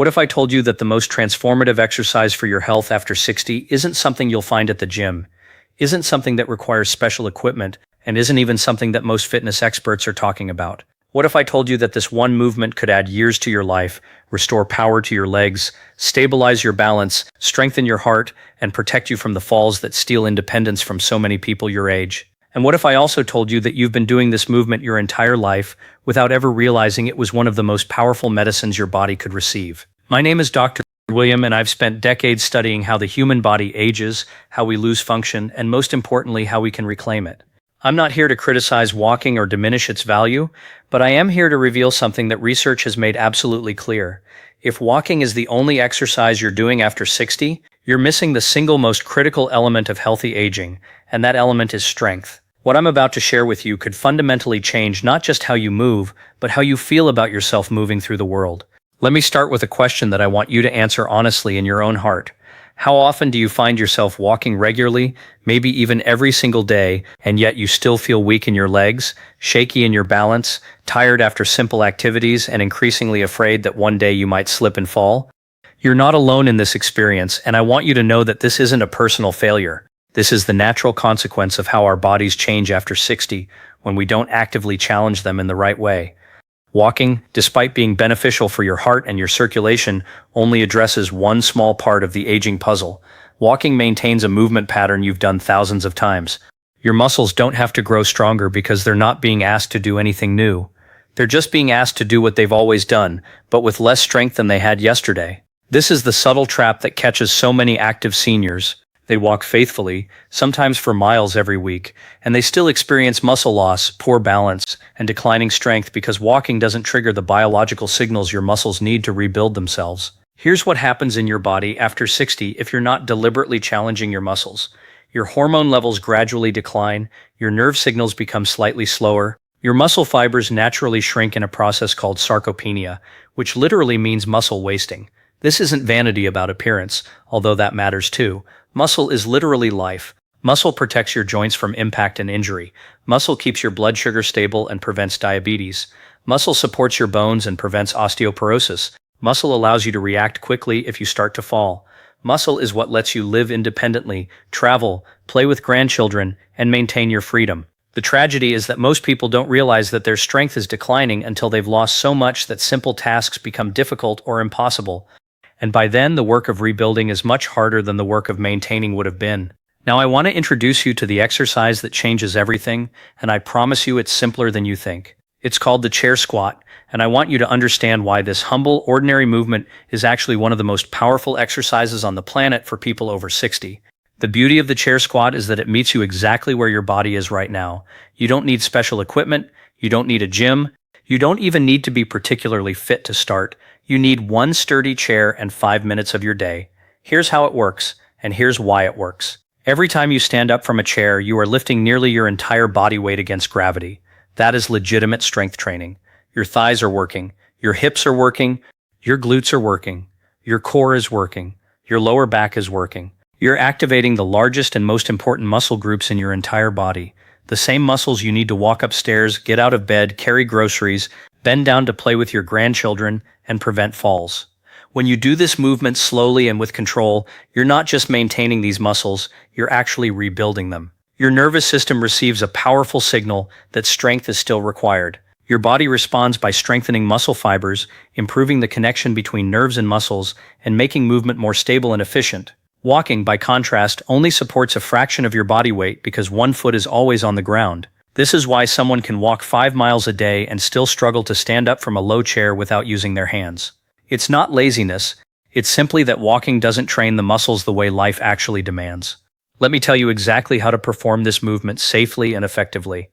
What if I told you that the most transformative exercise for your health after 60 isn't something you'll find at the gym, isn't something that requires special equipment, and isn't even something that most fitness experts are talking about? What if I told you that this one movement could add years to your life, restore power to your legs, stabilize your balance, strengthen your heart, and protect you from the falls that steal independence from so many people your age? And what if I also told you that you've been doing this movement your entire life without ever realizing it was one of the most powerful medicines your body could receive? My name is Dr. William, and I've spent decades studying how the human body ages, how we lose function, and most importantly, how we can reclaim it. I'm not here to criticize walking or diminish its value, but I am here to reveal something that research has made absolutely clear. If walking is the only exercise you're doing after 60, you're missing the single most critical element of healthy aging, and that element is strength. What I'm about to share with you could fundamentally change not just how you move, but how you feel about yourself moving through the world. Let me start with a question that I want you to answer honestly in your own heart. How often do you find yourself walking regularly, maybe even every single day, and yet you still feel weak in your legs, shaky in your balance, tired after simple activities, and increasingly afraid that one day you might slip and fall? You're not alone in this experience, and I want you to know that this isn't a personal failure. This is the natural consequence of how our bodies change after 60 when we don't actively challenge them in the right way. Walking, despite being beneficial for your heart and your circulation, only addresses one small part of the aging puzzle. Walking maintains a movement pattern you've done thousands of times. Your muscles don't have to grow stronger because they're not being asked to do anything new. They're just being asked to do what they've always done, but with less strength than they had yesterday. This is the subtle trap that catches so many active seniors. They walk faithfully, sometimes for miles every week, and they still experience muscle loss, poor balance, and declining strength because walking doesn't trigger the biological signals your muscles need to rebuild themselves. Here's what happens in your body after 60 if you're not deliberately challenging your muscles. Your hormone levels gradually decline, your nerve signals become slightly slower, your muscle fibers naturally shrink in a process called sarcopenia, which literally means muscle wasting. This isn't vanity about appearance, although that matters too. Muscle is literally life. Muscle protects your joints from impact and injury. Muscle keeps your blood sugar stable and prevents diabetes. Muscle supports your bones and prevents osteoporosis. Muscle allows you to react quickly if you start to fall. Muscle is what lets you live independently, travel, play with grandchildren, and maintain your freedom. The tragedy is that most people don't realize that their strength is declining until they've lost so much that simple tasks become difficult or impossible. And by then, the work of rebuilding is much harder than the work of maintaining would have been. Now I want to introduce you to the exercise that changes everything, and I promise you it's simpler than you think. It's called the chair squat, and I want you to understand why this humble, ordinary movement is actually one of the most powerful exercises on the planet for people over 60. The beauty of the chair squat is that it meets you exactly where your body is right now. You don't need special equipment, you don't need a gym, you don't even need to be particularly fit to start. You need one sturdy chair and 5 minutes of your day. Here's how it works, and here's why it works. Every time you stand up from a chair, you are lifting nearly your entire body weight against gravity. That is legitimate strength training. Your thighs are working, your hips are working, your glutes are working, your core is working, your lower back is working. You're activating the largest and most important muscle groups in your entire body. The same muscles you need to walk upstairs, get out of bed, carry groceries, bend down to play with your grandchildren, and prevent falls. When you do this movement slowly and with control, you're not just maintaining these muscles, you're actually rebuilding them. Your nervous system receives a powerful signal that strength is still required. Your body responds by strengthening muscle fibers, improving the connection between nerves and muscles, and making movement more stable and efficient. Walking, by contrast, only supports a fraction of your body weight because one foot is always on the ground. This is why someone can walk 5 miles a day and still struggle to stand up from a low chair without using their hands. It's not laziness, it's simply that walking doesn't train the muscles the way life actually demands. Let me tell you exactly how to perform this movement safely and effectively.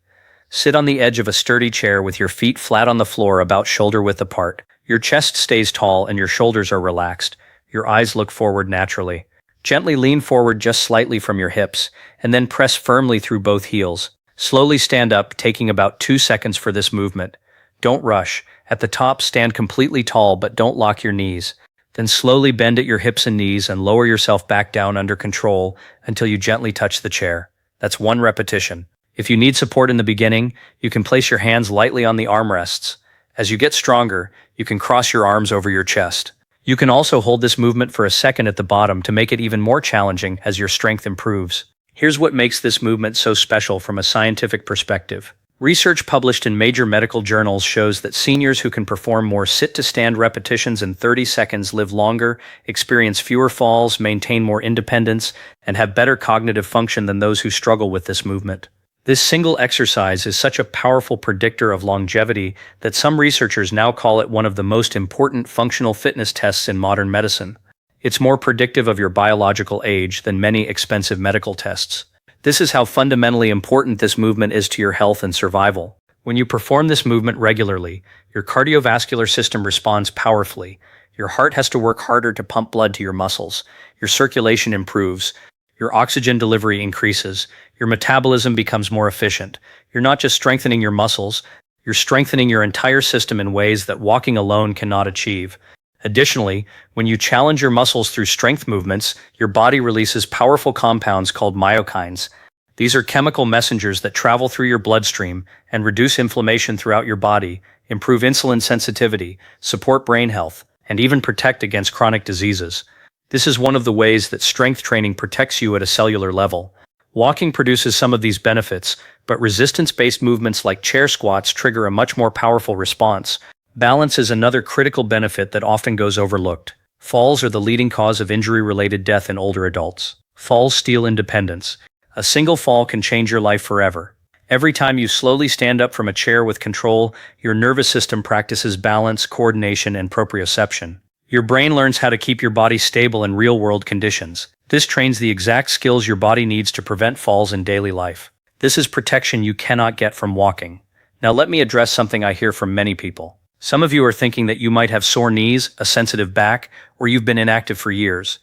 Sit on the edge of a sturdy chair with your feet flat on the floor about shoulder width apart. Your chest stays tall and your shoulders are relaxed. Your eyes look forward naturally. Gently lean forward just slightly from your hips, and then press firmly through both heels. Slowly stand up, taking about 2 seconds for this movement. Don't rush. At the top, stand completely tall, but don't lock your knees. Then slowly bend at your hips and knees and lower yourself back down under control until you gently touch the chair. That's 1 repetition. If you need support in the beginning, you can place your hands lightly on the armrests. As you get stronger, you can cross your arms over your chest. You can also hold this movement for a second at the bottom to make it even more challenging as your strength improves. Here's what makes this movement so special from a scientific perspective. Research published in major medical journals shows that seniors who can perform more sit-to-stand repetitions in 30 seconds live longer, experience fewer falls, maintain more independence, and have better cognitive function than those who struggle with this movement. This single exercise is such a powerful predictor of longevity that some researchers now call it one of the most important functional fitness tests in modern medicine. It's more predictive of your biological age than many expensive medical tests. This is how fundamentally important this movement is to your health and survival. When you perform this movement regularly, your cardiovascular system responds powerfully. Your heart has to work harder to pump blood to your muscles. Your circulation improves. Your oxygen delivery increases. Your metabolism becomes more efficient. You're not just strengthening your muscles, you're strengthening your entire system in ways that walking alone cannot achieve. Additionally, when you challenge your muscles through strength movements, your body releases powerful compounds called myokines. These are chemical messengers that travel through your bloodstream and reduce inflammation throughout your body, improve insulin sensitivity, support brain health, and even protect against chronic diseases. This is one of the ways that strength training protects you at a cellular level. Walking produces some of these benefits, but resistance-based movements like chair squats trigger a much more powerful response. Balance is another critical benefit that often goes overlooked. Falls are the leading cause of injury-related death in older adults. Falls steal independence. A single fall can change your life forever. Every time you slowly stand up from a chair with control, your nervous system practices balance, coordination, and proprioception. Your brain learns how to keep your body stable in real-world conditions. This trains the exact skills your body needs to prevent falls in daily life. This is protection you cannot get from walking. Now let me address something I hear from many people. Some of you are thinking that you might have sore knees, a sensitive back, or you've been inactive for years.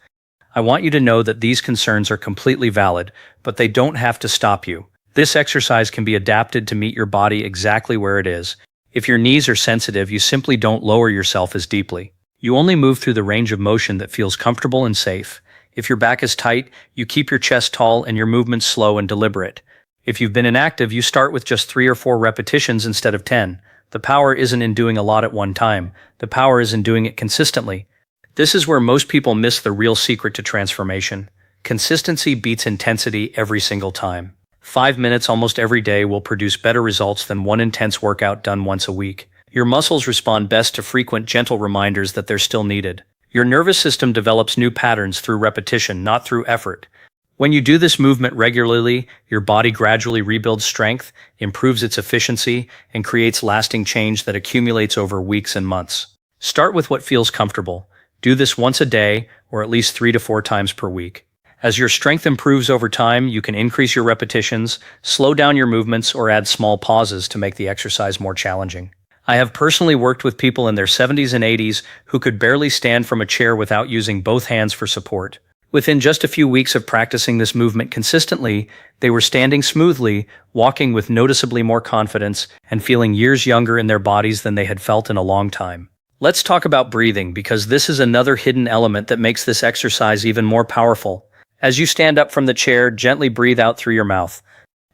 I want you to know that these concerns are completely valid, but they don't have to stop you. This exercise can be adapted to meet your body exactly where it is. If your knees are sensitive, you simply don't lower yourself as deeply. You only move through the range of motion that feels comfortable and safe. If your back is tight, you keep your chest tall and your movements slow and deliberate. If you've been inactive, you start with just 3 or 4 repetitions instead of 10. The power isn't in doing a lot at one time. The power is in doing it consistently. This is where most people miss the real secret to transformation. Consistency beats intensity every single time. 5 minutes almost every day will produce better results than one intense workout done once a week. Your muscles respond best to frequent, gentle reminders that they're still needed. Your nervous system develops new patterns through repetition, not through effort. When you do this movement regularly, your body gradually rebuilds strength, improves its efficiency, and creates lasting change that accumulates over weeks and months. Start with what feels comfortable. Do this once a day, or at least 3 to 4 times per week. As your strength improves over time, you can increase your repetitions, slow down your movements, or add small pauses to make the exercise more challenging. I have personally worked with people in their 70s and 80s who could barely stand from a chair without using both hands for support. Within just a few weeks of practicing this movement consistently, they were standing smoothly, walking with noticeably more confidence, and feeling years younger in their bodies than they had felt in a long time. Let's talk about breathing, because this is another hidden element that makes this exercise even more powerful. As you stand up from the chair, gently breathe out through your mouth.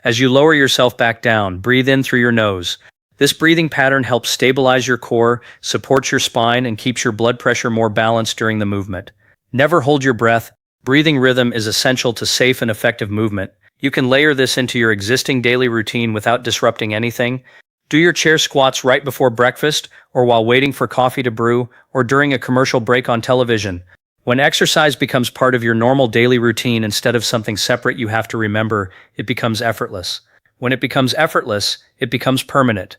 As you lower yourself back down, breathe in through your nose. This breathing pattern helps stabilize your core, supports your spine, and keeps your blood pressure more balanced during the movement. Never hold your breath. Breathing rhythm is essential to safe and effective movement. You can layer this into your existing daily routine without disrupting anything. Do your chair squats right before breakfast, or while waiting for coffee to brew, or during a commercial break on television. When exercise becomes part of your normal daily routine instead of something separate you have to remember, it becomes effortless. When it becomes effortless, it becomes permanent.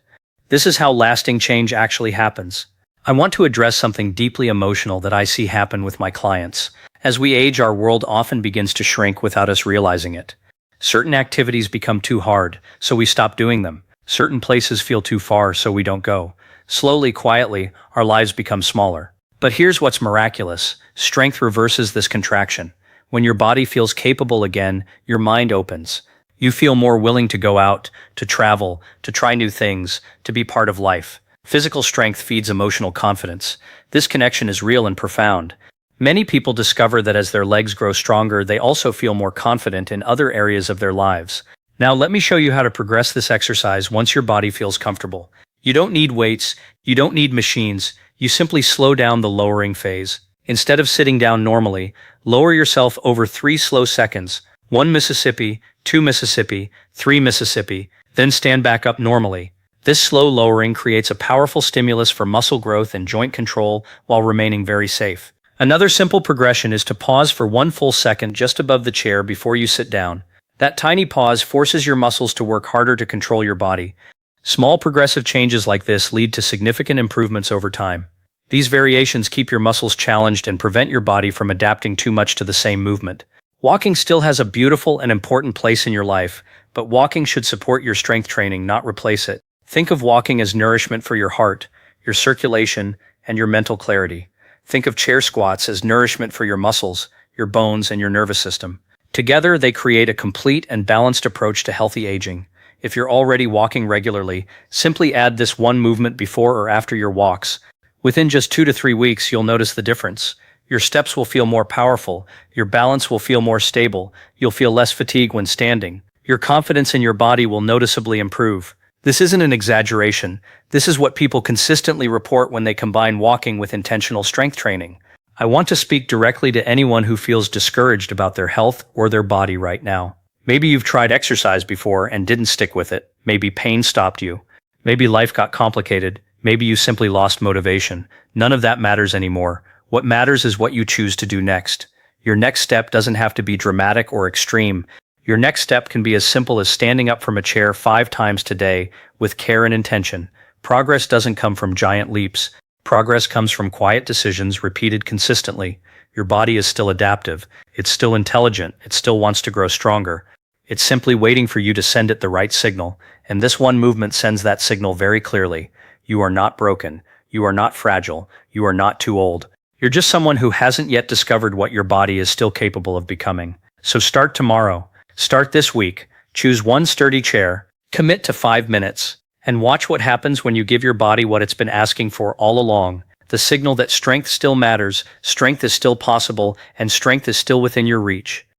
This is how lasting change actually happens. I want to address something deeply emotional that I see happen with my clients. As we age, our world often begins to shrink without us realizing it. Certain activities become too hard, so we stop doing them. Certain places feel too far, so we don't go. Slowly, quietly, our lives become smaller. But here's what's miraculous. Strength reverses this contraction. When your body feels capable again, your mind opens. You feel more willing to go out, to travel, to try new things, to be part of life. Physical strength feeds emotional confidence. This connection is real and profound. Many people discover that as their legs grow stronger, they also feel more confident in other areas of their lives. Now let me show you how to progress this exercise once your body feels comfortable. You don't need weights, you don't need machines, You simply slow down the lowering phase. Instead of sitting down normally, lower yourself over 3 slow seconds. 1 Mississippi, 2 Mississippi, 3 Mississippi, then stand back up normally. This slow lowering creates a powerful stimulus for muscle growth and joint control while remaining very safe. Another simple progression is to pause for 1 full second just above the chair before you sit down. That tiny pause forces your muscles to work harder to control your body. Small progressive changes like this lead to significant improvements over time. These variations keep your muscles challenged and prevent your body from adapting too much to the same movement. Walking still has a beautiful and important place in your life, but walking should support your strength training, not replace it. Think of walking as nourishment for your heart, your circulation, and your mental clarity. Think of chair squats as nourishment for your muscles, your bones, and your nervous system. Together, they create a complete and balanced approach to healthy aging. If you're already walking regularly, simply add this one movement before or after your walks. Within just 2 to 3 weeks, you'll notice the difference. Your steps will feel more powerful, your balance will feel more stable, you'll feel less fatigue when standing. Your confidence in your body will noticeably improve. This isn't an exaggeration. This is what people consistently report when they combine walking with intentional strength training. I want to speak directly to anyone who feels discouraged about their health or their body right now. Maybe you've tried exercise before and didn't stick with it. Maybe pain stopped you. Maybe life got complicated. Maybe you simply lost motivation. None of that matters anymore. What matters is what you choose to do next. Your next step doesn't have to be dramatic or extreme. Your next step can be as simple as standing up from a chair 5 times today with care and intention. Progress doesn't come from giant leaps. Progress comes from quiet decisions repeated consistently. Your body is still adaptive. It's still intelligent. It still wants to grow stronger. It's simply waiting for you to send it the right signal, and this one movement sends that signal very clearly. You are not broken. You are not fragile. You are not too old. You're just someone who hasn't yet discovered what your body is still capable of becoming. So start tomorrow. Start this week. Choose one sturdy chair, commit to 5 minutes, and watch what happens when you give your body what it's been asking for all along. The signal that strength still matters, strength is still possible, and strength is still within your reach.